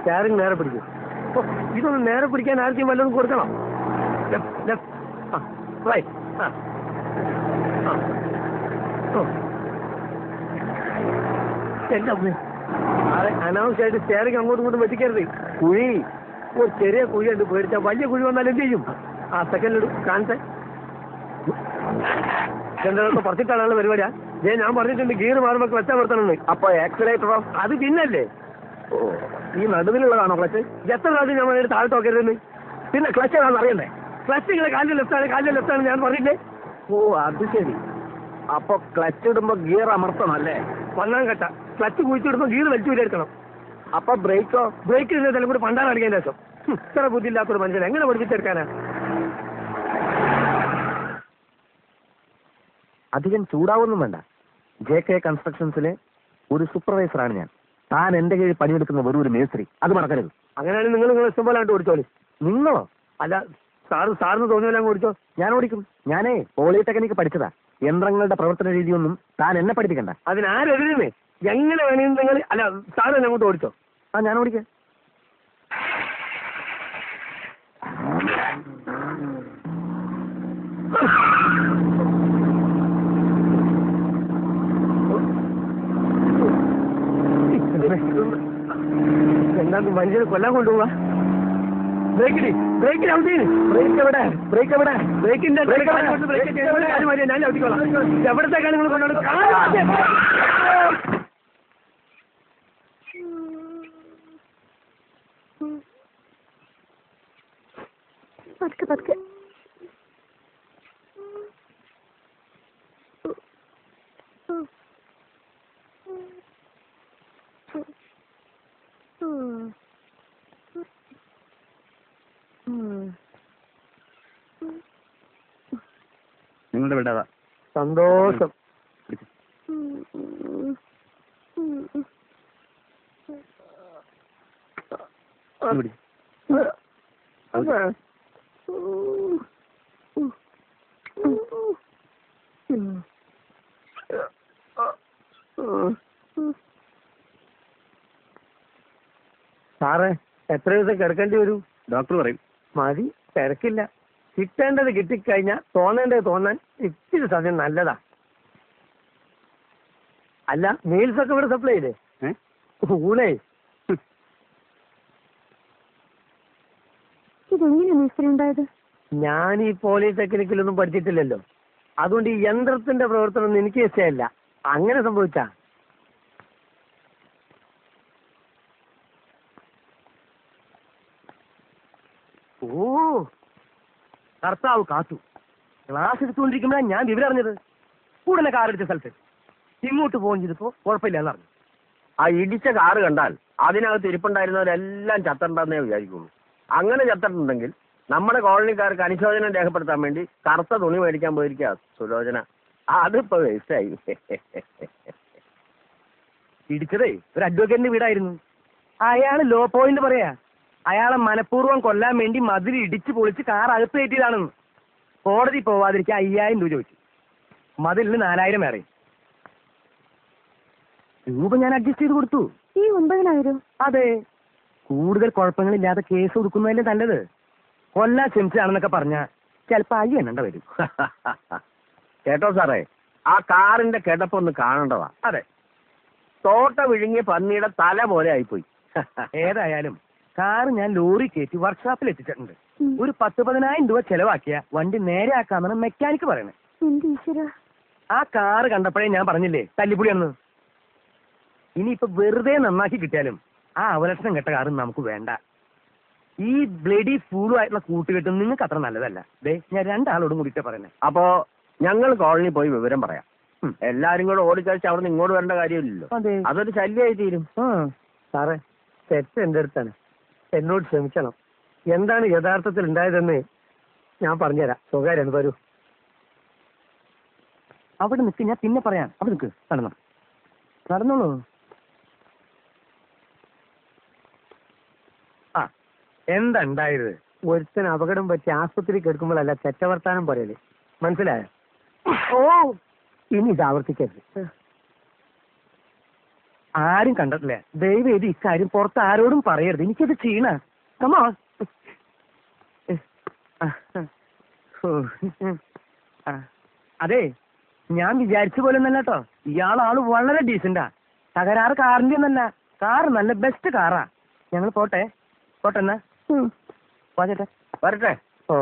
Steering നേരെ പിടിക്കും. ഇതൊന്ന് നേരെ പിടിക്കാൻ ആർക്കും വല്ലതും കൊടുക്കണം. അനാവശ്യമായിട്ട് സ്റ്റാറിങ് അങ്ങോട്ടും ഇങ്ങോട്ടും വെട്ടിക്കരുത്. കുഴി ഒരു ചെറിയ കുഴി ഉണ്ട്, പേടിച്ചാൽ വലിയ കുഴി വന്നാൽ എന്ത് ചെയ്യും? ആ സെക്കൻഡിലിടും കാണിച്ചേ. എന്തൊക്കെ പറഞ്ഞിട്ടാണുള്ള പരിപാടിയാ? ഞാൻ പറഞ്ഞിട്ടുണ്ട് ഗിയർ മാറുമ്പോൾ ക്ലച്ച് അമർത്തണമെന്ന്. അപ്പൊ ആക്സിലേറ്ററോ? അത് പിന്നല്ലേ. ഓ, ഈ നടുവിലുള്ളതാണോ ക്ലച്ച്? എത്ര പ്രാവശ്യം ഞാൻ പറഞ്ഞിട്ട് താഴെ നോക്കരുതെന്ന്. പിന്നെ ക്ലച്ച് ഏതാണെന്ന് അറിയണ്ടേ? ക്ലച്ച് നിങ്ങളെ കാലിന്റെ ലെഫ്റ്റാണ് ഞാൻ പറഞ്ഞില്ലേ? ഓ, അത് ശരി. അപ്പൊ ക്ലച്ച് ഇടുമ്പോ ഗിയർ അമർത്തണം അല്ലേ? ഒന്നാം ഘട്ട ക്ലച്ച് കുഴിച്ചിടുമ്പോ ഗിയർ വലിച്ചു വിലയിരുത്തണം. അപ്പൊ ബ്രേക്കോ? ബ്രേക്ക് ഇടുന്നതെല്ലാം കൂടി പണ്ടാണ് അടിക്കാൻ ശേഷം. ഇത്ര ബുദ്ധിയില്ലാത്തൊരു മനുഷ്യൻ എങ്ങനെ പഠിപ്പിച്ചെടുക്കാനാ? അധികം ചൂടാവൊന്നും വേണ്ട. JK കൺസ്ട്രക്ഷൻസിലെ ഒരു സൂപ്പർവൈസറാണ് ഞാൻ. താൻ എന്റെ കീഴിൽ പണിയെടുക്കുന്ന വെറും ഒരു മേസ്ത്രി, അത് മറക്കരുത്. അങ്ങനെയാണെങ്കിൽ നിങ്ങൾ ഇഷ്ടം പോലെ ഓടിച്ചോളി. നിങ്ങളോ? അല്ല, സാറിന് തോന്നിയെല്ലാം ഓടിച്ചോ. ഞാൻ ഓടിക്കും. ഞാനേ പോളിടെക്നിക്ക് പഠിച്ചതാ. യന്ത്രങ്ങളുടെ പ്രവർത്തന രീതിയൊന്നും താൻ എന്നെ പഠിപ്പിക്കണ്ട. അതിനാരെഴുതുന്നേ? എങ്ങനെ വേണമെങ്കിൽ നിങ്ങൾ അല്ല സാറ് എന്നെ അങ്ങോട്ട് ഓടിച്ചോ. ആ, ഞാൻ ഓടിക്കാം. എന്താ മനുഷ്യനെ കൊല്ലാൻ കൊണ്ടുപോവാ? ബ്രേക്കിന് ഔട്ടിന് ബ്രേക്ക് എവിടെ? ബ്രേക്കിന്റെ ഞാൻ ഔട്ടിക്കോളാം. എവിടത്തേക്കാണ് നിങ്ങൾ കൊണ്ടുപോകുന്നത്? പതുക്കെ നിങ്ങളുടെ വിടാതാ. സന്തോഷം. സാറേ, എത്ര ദിവസം കിടക്കേണ്ടി വരും? ഡോക്ടർ പറയും. മതി, തിരക്കില്ല. കിട്ടേണ്ടത് കിട്ടിക്കഴിഞ്ഞാൽ തോന്നേണ്ടത് തോന്നാൻ ഇത്തിരി സമയം നല്ലതാ. അല്ല, മീൽസ് ഒക്കെ ഇവിടെ സപ്ലൈ ചെയ്തേ? ഊണേ. ഞാൻ ഈ പോളിടെക്നിക്കിലൊന്നും പഠിച്ചിട്ടില്ലല്ലോ. അതുകൊണ്ട് ഈ യന്ത്രത്തിന്റെ പ്രവർത്തനം എനിക്ക് ഇഷ്ടമല്ല. അങ്ങനെ സംഭവിച്ചാ ഓ കർത്താവ് കാത്തു. ക്ലാസ് എടുത്തുകൊണ്ടിരിക്കുമ്പോഴാണ് ഞാൻ വിവരം അറിഞ്ഞത്. ഉടനെ കാറടിച്ച സ്ഥലത്ത് ഇങ്ങോട്ട് പോകുകയും ചെയ്തപ്പോ കുഴപ്പമില്ലെന്ന് പറഞ്ഞു. ആ ഇടിച്ച കാറ് കണ്ടാൽ അതിനകത്ത് ഇരിപ്പുണ്ടായിരുന്നവരെല്ലാം ചത്തണ്ടെന്നേ വിചാരിക്കുള്ളൂ. അങ്ങനെ ചത്തിട്ടുണ്ടെങ്കിൽ നമ്മുടെ കോളനിക്കാർക്ക് അനുശോചനം രേഖപ്പെടുത്താൻ വേണ്ടി കറുത്ത തുണി മേടിക്കാൻ പോയിരിക്കുക സുലോചന. അതിപ്പോ വേസ്റ്റായി. ഇടിച്ചതേ ഒരു അഡ്വക്കേറ്റിന്റെ വീടായിരുന്നു. അയാള് ലോ പോയിന്റ് പറയാ. അയാളെ മനഃപൂർവ്വം കൊല്ലാൻ വേണ്ടി മതിൽ ഇടിച്ചു പൊളിച്ച് കാർ അകത്ത് കയറ്റിയതാണെന്ന്. കോടതി പോവാതിരിക്കാൻ 5000 രൂപ ചോദിച്ചു. മതിലിന് 4000 വേറെ രൂപ ഞാൻ അഡ്ജസ്റ്റ് ചെയ്ത് കൊടുത്തു. ഈ 9000? അതെ, കൂടുതൽ കുഴപ്പങ്ങളില്ലാതെ കേസ് കൊടുക്കുന്നതല്ലേ നല്ലത്. കൊല്ലാൻ ശ്രമിച്ചതാണെന്നൊക്കെ പറഞ്ഞാ ചിലപ്പോ 5 എണ്ണണ്ട വരും. കേട്ടോ സാറേ, ആ കാറിന്റെ കിടപ്പൊന്ന് കാണേണ്ടതാ. അതെ, തോട്ട വിഴുങ്ങിയ പന്നിയുടെ തല പോലെ ആയിപ്പോയി. ഏതായാലും കാറ് ഞാൻ ലോറി കയറ്റി വർക്ക്ഷോപ്പിൽ എത്തിച്ചിട്ടുണ്ട്. ഒരു 10-10000 രൂപ ചെലവാക്കിയ വണ്ടി നേരെ ആക്കാന്നാണ് മെക്കാനിക്ക് പറയണേ. ആ കാറ് കണ്ടപ്പോഴേ ഞാൻ പറഞ്ഞില്ലേ തല്ലിപ്പൊളിയാണെന്ന്. ഇനിയിപ്പോ വെറുതെ നന്നാക്കി കിട്ടിയാലും ആ അവലക്ഷണം കെട്ട കാറ് നമുക്ക് വേണ്ട. ഈ ബ്ലഡി ഫൂളും ആയിട്ടുള്ള കൂട്ടുകെട്ടും നിങ്ങൾക്ക് അത്ര നല്ലതല്ല. ഞാൻ 2 ആളോടും കൂടിയിട്ടാ പറയുന്നത്. അപ്പോ ഞങ്ങൾ കോളനി പോയി വിവരം പറയാം. എല്ലാരും കൂടെ ഓടിക്കഴിച്ച് അവിടെ നിന്ന് ഇങ്ങോട്ട് വരേണ്ട കാര്യമില്ലല്ലോ. അതൊരു ശല്യമായി തീരും. സാറേ, തെറ്റ് എന്റെ അടുത്താണ്. എന്നോട് ക്ഷമിക്കണം. എന്താണ് യഥാർത്ഥത്തിൽ ഉണ്ടായതെന്ന് ഞാൻ പറഞ്ഞുതരാം. സ്വകാര്യം വരൂ. അവിടെ നിൽക്ക്, ഞാൻ പിന്നെ പറയാം. അവിടെ നിൽക്ക്, നടന്നോളൂ. ആ, എന്താ ഉണ്ടായത്? ഒരുത്തന് അപകടം പറ്റി ആശുപത്രി കിടക്കുമ്പോഴല്ല തെറ്റവർത്താനം പറയല്. മനസ്സിലായോ? ഓ, ഇനി ഇത് ആവർത്തിക്കരുത്. ആരും കണ്ടിട്ടില്ല. ദയവ് ചെയ്ത് ഇക്കാര്യം പുറത്ത് ആരോടും പറയരുത്. എനിക്കത് ചെയ്യണ. കമാ അതെ, ഞാൻ വിചാരിച്ച പോലെ ഒന്നല്ല കേട്ടോ. ഇയാളാള് വളരെ ഡീസന്റാ. തകരാറ് കാറിന്റെ ഒന്നല്ല. കാറ് നല്ല ബെസ്റ്റ് കാറാ. ഞങ്ങൾ പോട്ടെ എന്നാ. ചേട്ടാ വരട്ടെ. ഓ